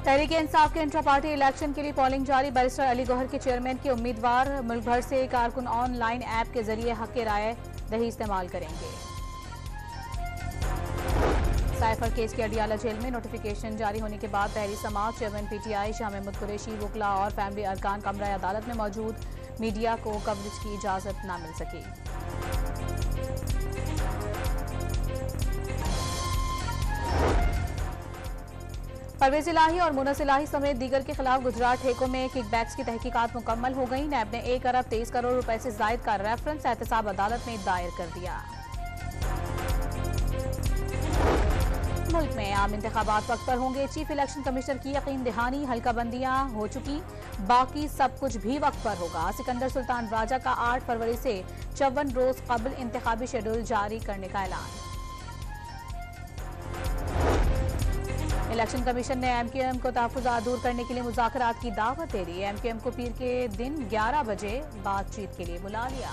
तहरीक इंसाफ के intra party election के लिए पोलिंग जारी। बैरिस्टर अली गौहर के चेयरमैन के उम्मीदवार मुल्क भर से कारकुन ऑनलाइन ऐप के जरिए हक के राय दही इस्तेमाल करेंगे। साइफर केस के अडियाला जेल में नोटिफिकेशन जारी होने के बाद तहरीक समाज चेयरमैन पीटीआई शाह महमूद कुरैशी वकला और फैमिली अरकान कमरा अदालत में मौजूद। मीडिया को कवरेज की इजाजत न मिल सकी। परवेज इलाही और मुनस इलाही समेत दीगर के खिलाफ गुजरात ठेकों में किकबैक्स की तहकीकात मुकम्मल हो गई। नैब ने 1 अरब 23 करोड़ रुपए से जायद का रेफरेंस एहतसाब अदालत में दायर कर दिया। मुल्क में आम इंतखाबात वक्त पर होंगे। चीफ इलेक्शन कमिश्नर की यकीन दहानी। हल्का बंदियां हो चुकी, बाकी सब कुछ भी वक्त पर होगा। सिकंदर सुल्तान राजा का 8 फरवरी से 54 रोज कबल इंतखाबी शेड्यूल जारी करने का ऐलान। इलेक्शन कमीशन ने एमक्यूएम को तहफ्फुज़ात दूर करने के लिए मुज़ाकरात की दावत दे दी। एमक्यूएम को पीर के दिन 11 बजे बातचीत के लिए बुला लिया।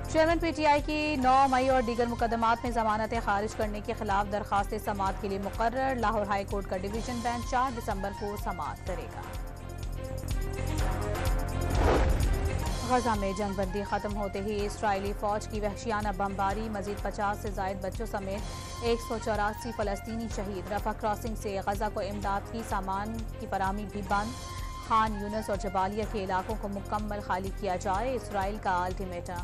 चेयरमैन पीटीआई की 9 मई और दीगर मुकदमात में जमानतें खारिज करने के खिलाफ दरखास्त समाअत के लिए मुकर्रर। लाहौर हाई कोर्ट का डिवीजन बेंच 4 दिसंबर को समाअत करेगा। गजा में जंगबंदी खत्म होते ही इस्राइली फौज की वहशियाना बमबारी। मजीद 50 से जायद बच्चों समेत 184 फलस्तीनी शहीद। रफा क्रॉसिंग से गजा को इमदाद की सामान की फराहमी भी बंद। खान यूनस और जबालिया के इलाकों को मुकम्मल खाली किया जाए, इस्राइल का अल्टीमेटम।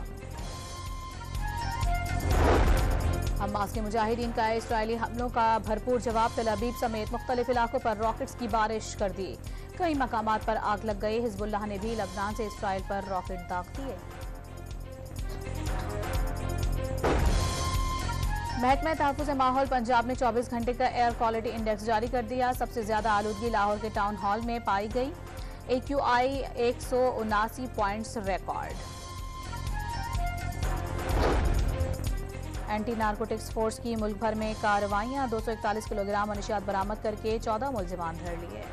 हमास के मुजाहिदीन का इस्राइली हमलों का भरपूर जवाब। तल अबीब समेत मुख्तलिफ इलाकों पर रॉकेट्स की बारिश कर दी। कई मकामात पर आग लग गई। हिजबुल्लाह ने भी लबनान से इस्राइल पर रॉकेट दाग दिए। महकमा तहफ़्फ़ुज़ माहौल पंजाब ने 24 घंटे का एयर क्वालिटी इंडेक्स जारी कर दिया। सबसे ज्यादा आलूदगी लाहौर के टाउन हॉल में पाई गई। AQI 179 points record. Anti narcotics force की मुल्क भर में कार्रवाइयां। 241 किलोग्राम मनशियात बरामद करके 14 मुलजिमान धर लिए।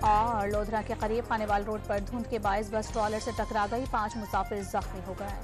और लोधरा के करीब खानेवाल रोड पर धुंध के बायस बस ट्रॉलर से टकरा गई। 5 मुसाफिर जख्मी हो गए।